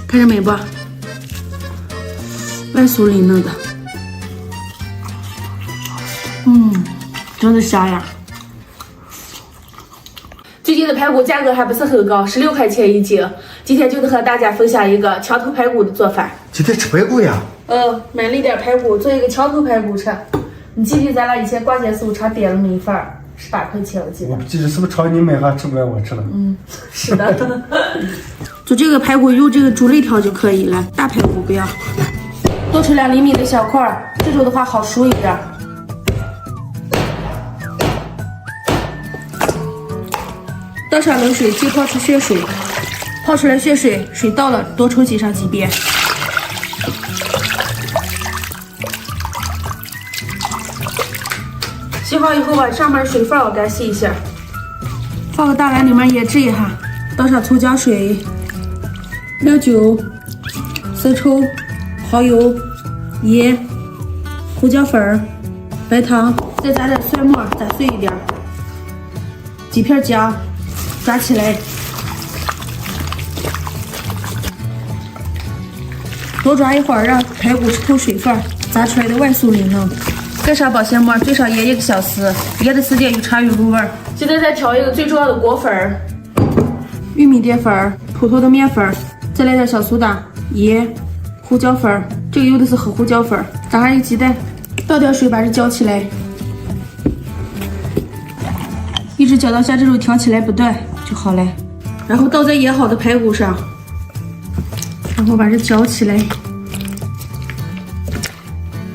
看着没吧？外酥里嫩的，真的香呀！最近的排骨价格还不是很高，16块钱一斤。今天就得和大家分享一个墙头排骨的做法。今天吃排骨呀？买了一点排骨，做一个墙头排骨吃。你记不记得咱俩以前逛街时候常点了那一份，18块钱我记得。我记得是不是炒你买还吃不完我吃了？是的。做这个排骨用这个猪肋条就可以了，大排骨不要。剁成2厘米的小块，这种的话好熟一点。倒上冷水，浸泡出血水，泡出来血水，水倒了，多冲洗上几遍。洗好以后把上面水分要干洗一下，放个大碗里面腌制一下，倒上葱姜水、料酒、生抽、蚝油、盐、胡椒粉、白糖，再加点蒜末，炸碎一点，几片姜。炸起来，多抓一会儿，让排骨吃透水分，炸出来的外酥里嫩。盖上保鲜膜，最少腌1个小时，腌的时间越长越入味儿。现在再调一个最重要的果粉、玉米淀粉、普通的面粉，再来点小苏打、盐、胡椒粉，这个用的是黑胡椒粉。打上一个鸡蛋，倒点水把这搅起来，一直搅到像这种挑起来不断就好了，然后倒在腌好的排骨上，然后把这搅起来，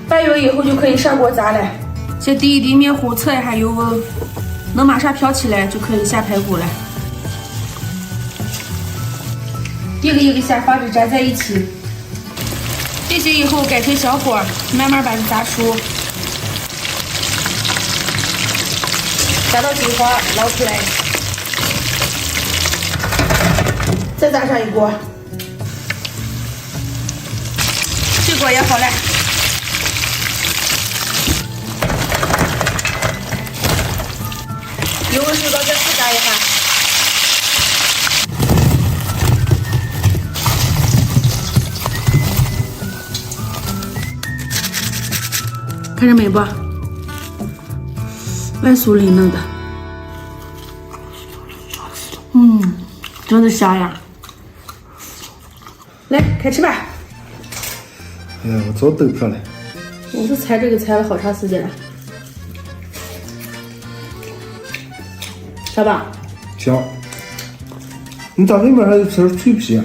拌匀以后就可以上锅炸了。先滴一滴面糊，测一下油温，能马上飘起来就可以下排骨了。一个一个下，防止粘在一起。这些以后改成小火，慢慢把它炸熟，炸到金黄，捞出来。再炸上一锅，这锅也好了。油温升高，再复炸一下。看着美不？外酥里嫩的，真的香呀！来，开吃吧。哎呀，我早等上了。我是裁这个裁了好长时间了。小宝，香。你咋里面还有吃脆皮啊？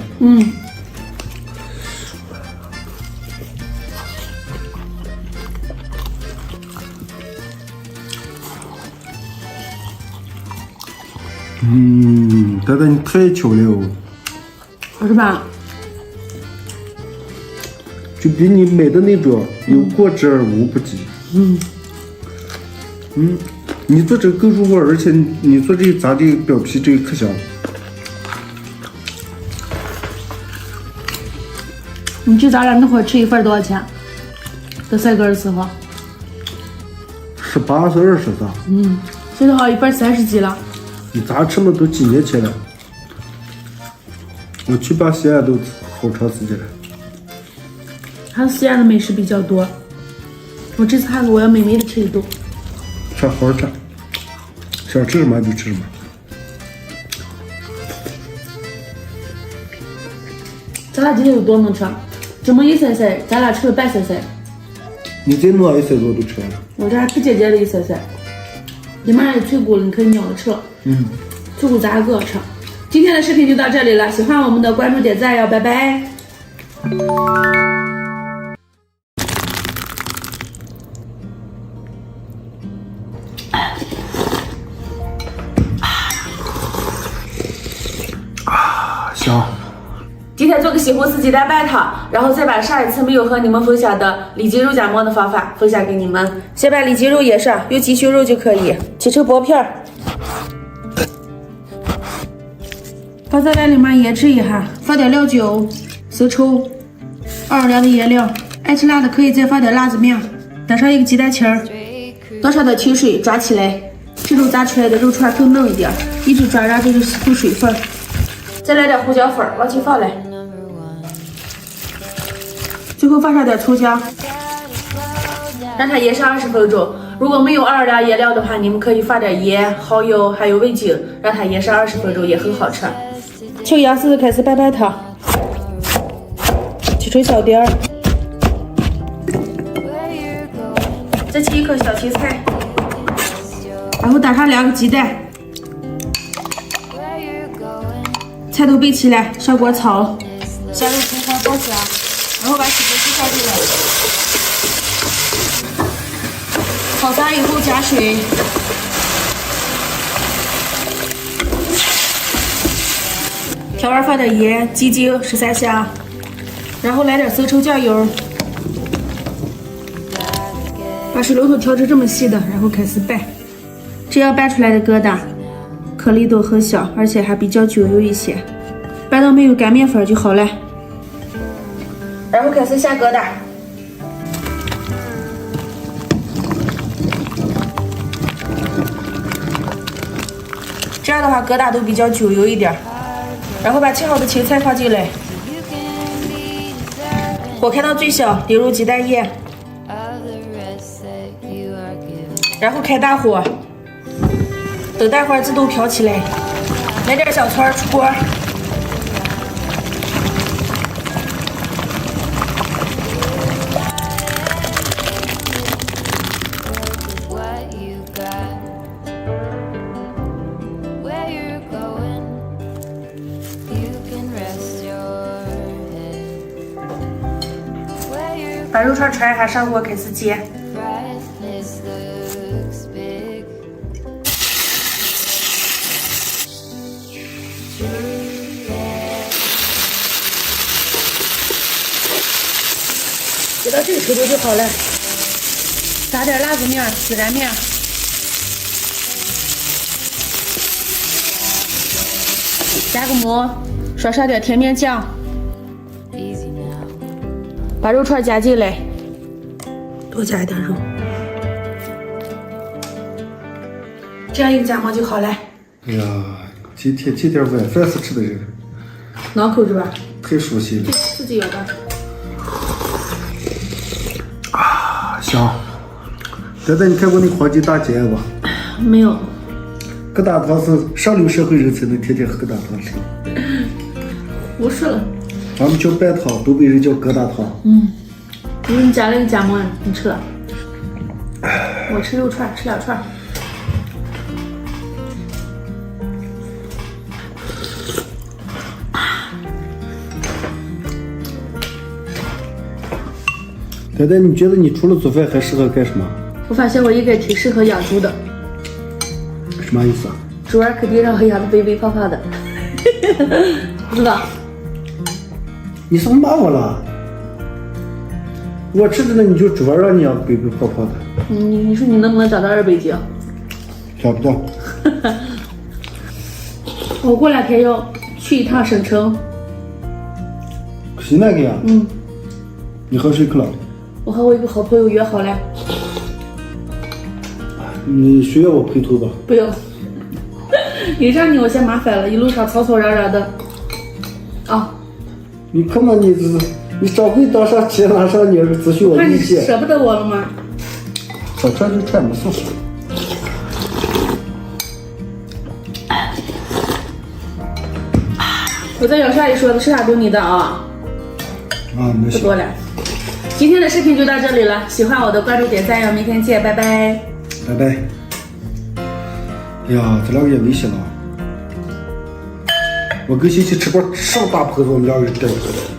蛋蛋你太巧了哦。好吃吧？就比你买的那种有过之而无不及。你做这个更入味，而且你做这个炸的表皮这个可香。你去咱俩那会儿吃一份多少钱？在赛格的时候18是20的。现在好像一份30几了。你咋吃嘛？都几年前了。我去把西安都好长时间了。还有西安的美食比较多。我这次还是我要美美的吃一顿。吃好好吃，想吃什么就吃什么。咱俩今天有多能吃？这么一塞塞，咱俩吃了半塞塞。你再弄一塞多都吃完了。我这还不简单的一塞塞，里面有脆骨了，你可以咬着吃。脆骨咱各吃。今天的视频就到这里了，喜欢我们的关注点赞哟，拜拜。香。今天做个西红柿鸡蛋拌汤，然后再把上一次没有和你们分享的里脊肉夹馍的方法分享给你们。先把里脊肉腌上，用鸡胸肉就可以，切成薄片，放在碗里面腌制一下，放点料酒、生抽、2两的盐料，爱吃辣的可以再放点辣子面，打上一个鸡蛋清儿，倒上点清水抓起来，这种炸出来的肉串更嫩一点，一直抓让这个吸出水分。再来点胡椒粉往起放来，最后放上点葱姜，让它腌上20分钟。如果没有奥尔良腌料的话，你们可以放点盐、蚝油还有味精，让它腌上20分钟，也很好吃。请杨丝开始拌拌汤，切成小丁儿，再切一颗小芹菜，然后打上2个鸡蛋，菜都备齐了，上锅炒，下入葱花爆香，然后把起锅气放进来，炒散以后加水。调味放点盐、鸡精、13香，然后来点生抽酱油，把水龙头调成这么细的，然后开始拌。这样拌出来的疙瘩颗粒都很小，而且还比较久油一些。拌到没有干面粉就好了，然后开始下疙瘩。这样的话疙瘩都比较久油一点。然后把切好的芹菜放进来，火开到最小，滴入鸡蛋液，然后开大火，等蛋花自动飘起来，来点小葱出锅，把肉串揣上，上锅开始煎。煎到这个程度就好了。撒点辣子面、孜然面，加个馍，刷上点甜面酱。把肉串加进来，多加一点肉，这样一个夹馍就好了。哎呀，今天这点晚饭是吃的人，挠口是吧？太熟悉了。自己咬吧。啊，香。丹丹，你看过那黄金大姐吧？没有。疙瘩汤是上流社会人才能天天喝疙瘩汤吃。不是了。咱们叫拌汤，东北人叫疙瘩汤。因为你加了个夹馍，你吃了。我吃肉串，吃2串。丹丹，你觉得你除了做饭还适合干什么？我发现我应该挺适合养猪的。什么意思啊？猪儿肯定让我养的肥肥胖胖的，不知道。你是不是骂我了？我知道了，你就主要让你养肥肥胖胖的。你说你能不能长到200斤？想不到。我过2天要去一趟省城。西南个呀？你和谁去了？我和我一个好朋友约好了。你需要我陪同吧？不用。你让你我嫌麻烦了，一路上吵吵嚷嚷的。啊。你看嘛，你掌柜当上钱拿上你儿子需我意见。舍不得我了吗？小穿就穿没事。我在咬啥一说的，吃啥丢你的啊？没事。不多了。今天的视频就到这里了，喜欢我的关注点赞哟，明天见，拜拜。拜拜。哎呀，这2个也危险了。我跟欣欣吃过上大棚子，我们2个人带回来。